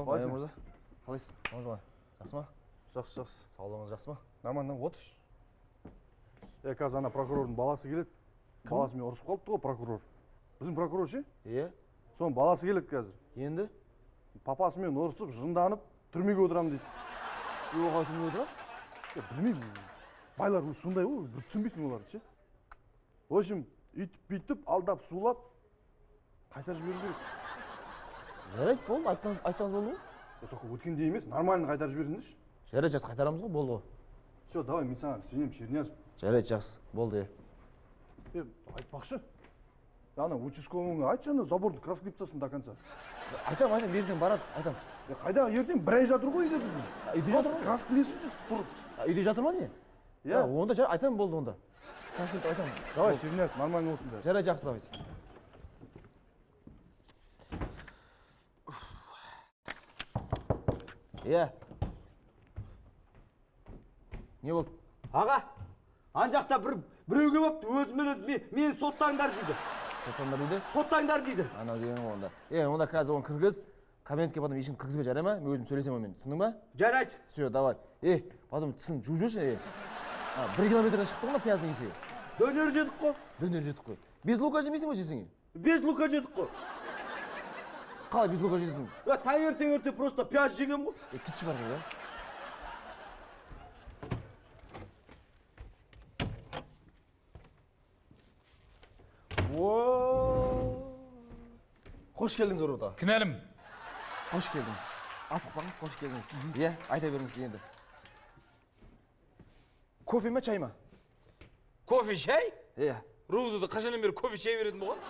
Байыр мырза. Қалайсыз? Қалыңыз қалай? Жақсы ма? Жақсы. Саулығыңыз жақсы ма? Нормально, отыршы. Қазір ана прокурордың баласы келеді. Баласымен ұрысып қалыпты ғой прокурор. Біздің прокурор ше? Иә. Соның баласы келеді қазір. Енді? Папасымен ұрысып, жынданып, түрмеге отырамын дейді. Оған түрмеге отырады? Білмеймін. Байлар сондай ғой, бір түсінбейсің оларды ше. В общем, үйтіп-бүйтіп, алдап, сулап, қайтарып жіберу керек. Жарайды, болды, айтсаңыз болды ғой. Только өткенде емес, нормально қайтарып жіберсіңдерші. Жарайды, жас қайтарамыз ғой, болды ғой. Все, давай, мен саған сенемін, Шерниязов. Жарайды, жақсы, болды. Айтпақшы. Ана участковыйға айтшы, ана заборды краскрипциясын до конца. Айтам, ертең барады, айтам. Қайдағы ертең бір ай жатыр ғой үйде біздің. Үйде жатыр ма? Красклесінші тұр. Үйде жатыр ма не? Иә. Онда жарайды, айтам болды онда. Красит айтам. Давай, Шерниязов, нормально болсын да. Жарайды, жақсы, давайте. Иә. Не болды? Аға, ан жақта біреуге бопты, өзімен мені соттаңдар дейді. Соттаңдар дейді? Соттаңдар дейді. Анау деген онда. Онда қазір оны кіргіз. Кабинетке потом ешкім кіргізбе, жарай ма? Мен өзім сөйлесем онымен. Түсіндің ба? Жарайды. Все, давай. Потом тісін жуып жүрші. 1 километрден шықтық қой пияздың есі. Дөнер жедік қой. Дөнер жедік қой. Без лука жемейсің ба жесің? Без лука жедік қой. Қалай без лука жесің? Таңертең просто пияз жегем ғой. Кетші бар ғой, Қош келдіңіз орда. Кінәлім. Қош келдіңіз. Асықпаңыз, қош келдіңіз. Иә, айта беріңіз енді. Кофе ме, чай ма? Кофе, шай? Иә. Рудыда қашаннан бері кофе, шай беретін болған?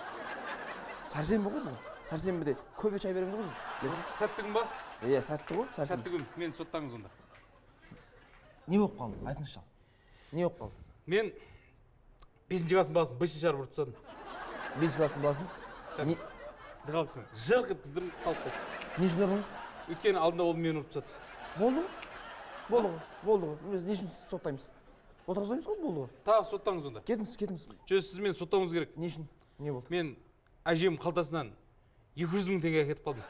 Сәрсенбі ғой бұл. Сәрсенбіде кофе, чай береміз ғой біз. Сәтті күн ба? Иә, сәтті ғой. Сәтті күн. Мен соттаңыз онда. Не болып қалды? Айтыңызшы ал. Не болып қалды? Мен 5-ші класстың баласын 5-ші жарып ұрып тастадым. 5-ші класстың баласын? Дығалқысын. Жылқ еткіздірім қалып қойды. Не үшін ұрдыңыз? Өйткені алдында ол мені ұрып тастады. Болды ғой. Біз не үшін соттаймыз? Отырғызбаймыз ғой, болды ғой. Тағы соттаңыз онда. Кетіңіз. Сіз мені соттауыңыз керек. Не үшін? Не болды? Мен әжем қалтасынан 200 мың теңге әкетіп қалдым.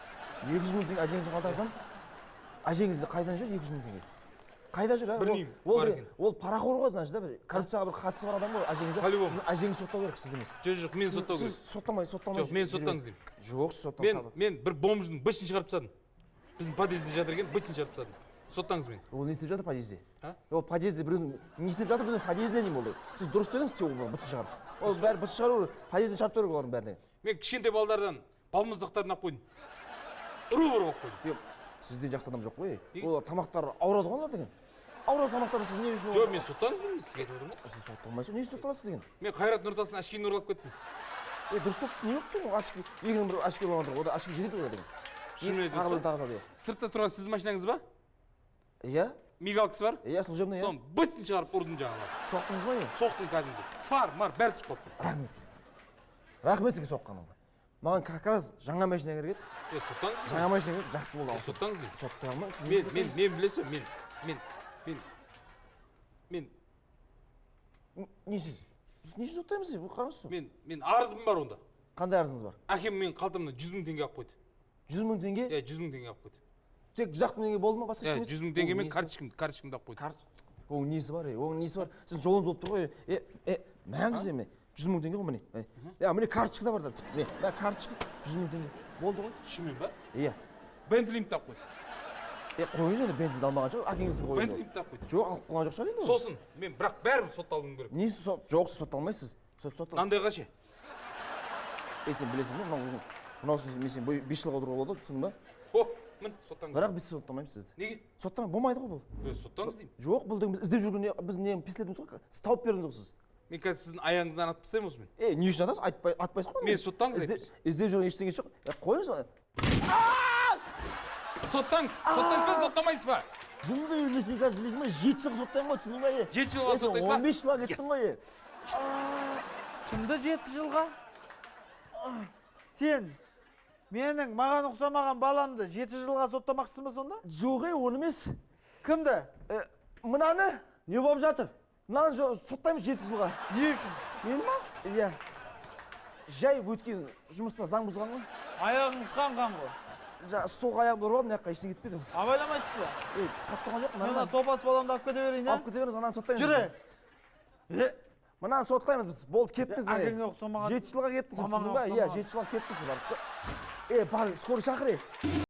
200 мың теңге әжеңіздің қалтасынан? Әжеңізді қайдан жүр 200 мың теңге? Қайда жүр? Білмеймін. Ол парақор ғой, значит, да, коррупцияға бір қатысы бар адам ғой, әжеңізді. Сіз әжеңізді соттау керек, сізді емес. Жоқ, мен соттау керек. Сіз соттамай. Жоқ, мен соттаңыз деймін. Жоқ, сіз соттамай. Мен бір бомждың бычын шығарып тастадым. Біздің подъезде жатыр екен, бычын шығарып тастадым. Соттаңыз мені. Ол не істеп жатыр подъезде? Ол подъезде біреудің не істеп жатыр, біреудің подъездіне деймін болды. Сіз дұрыс істедіңіз те ол бычын шығарып. Ол бәрі бычын шығару, подъезден шығарып тұру олардың бәріне. Мен кішкентай балдардан балмұздақтарын алып қойдым. Ұру ұрып қойдым. Сізде жақсы адам жоқ қой. Ол тамақтар ауырады ғой олар деген. Ауырады тамақтарды сіз не үшін? Жоқ, мен соттаңыз деймін, сізге айтып отырмын ғой. Сіз сотталмайсыз, не үшін сотталасыз деген? Мен Қайрат Нұртастың ашкиін ұрлап кеттім. Дұрыс сот не болып тұр? Ашки, егін бір ашки болғандар, ода ашки жедет олар деген. Шынымен айтасыз. Сыртта тұрған сіздің машинаңыз ба? Иә. Мигалкасы бар? Иә, служебный, иә. Соны бытсын шығарып ұрдым жаңағы. Соқтыңыз ба, иә? Соқтым кәдімгі. Фар, бәрі түсіп қалды. Рахмет сізге соққаныңызға. Маған как раз жаңа машина керек еді. Соттаңыз. Жаңа машина керек, жақсы болды. Соттаңыз деймін. Соттай алмайсыз. Мен білесіз бе? Мен не сіз? Не үшін соттаймыз? Қараңызшы. Мен арызым бар онда. Қандай арызыңыз бар? Әкем мен қалтамнан 100 мың теңге алып қойды. 100 мың теңге? Иә, 100 мың теңге алып қойды. Тек 100 мың теңге болды ма? Басқа ештеңе емес? 100 мың теңге мен карточкамды алып қойды. Оның несі бар? Сіз жолыңыз болып тұр ғой. Мәңіз еме. 100 мың теңге ғой міне. Міне карточка да бар да. Міне, карточка 100 мың теңге. Болды ғой? Шынымен ба? Иә. Бентлимді алып қойды. Қойыңыз енді Бентлиді алмаған жоқ, әкеңізді қойды. Бентлимді алып қойды. Жоқ, алып қойған жоқ шығар енді. Сосын, мен бірақ бәрібір сотталуым керек. Несі жоқ, сіз сотталмайсыз. Қандайға ше? Сен білесің бе, мынау сіз мен сен 5 жылға отыруға болады, түсіндің ба? Мін, соттаңыз. Бірақ біз соттамаймыз сізді. Неге? Соттамай, болмайды ғой бұл. Соттаңыз деймін. Жоқ, бұл деген біз іздеп жүрген біз не пистолетіміз ғой, сіз тауып бердіңіз ғой сіз. Мен қазір сіздің аяғыңыздан атып тастаймын осы мен. Не үшін атасыз? Атпайсыз ғой. Мен соттаңыз айтыңыз. Іздеп жүрген ештеңе жоқ. Қойыңыз. Соттаңыз ба, соттамайсыз ба? Жынды өлмесін қазір білесің ба? 7 жылға соттаймын ғой, түсіндің ба? 7 жылға соттайсыз ба? 15 жылға кеттің ғой. Кімді 7 жылға? Сен менің маған ұқсамаған баламды 7 жылға соттамақсың ба сонда? Жоқ, оны емес. Кімді? Мынаны. Не болып жатыр? Мынаны соттаймыз 7 жылға. Не үшін? Мен ма? Иә. Жай өткен жұмыста заң бұзған ғой. Аяғыңыз қанған ғой. соқ аяғымды ұрып алдым, мына жаққа ештеңе кетпеді. Абайламайсыз ба? Қатты тұрған жоқ, Мен ана нормально. топас баламды алып кете берейін, Алып кете беріңіз, ананы соттаймыз. Жүре. Мынаны соттаймыз біз. Болды, кеттіңіз. Әкеңе ұқсамаған. 7 жылға кеттіңіз, Мамаңа түсіндің ба? Иә, ұқсамаған. 7 жылға кеттіңіз, барчқа. Бар, скорый шақыр.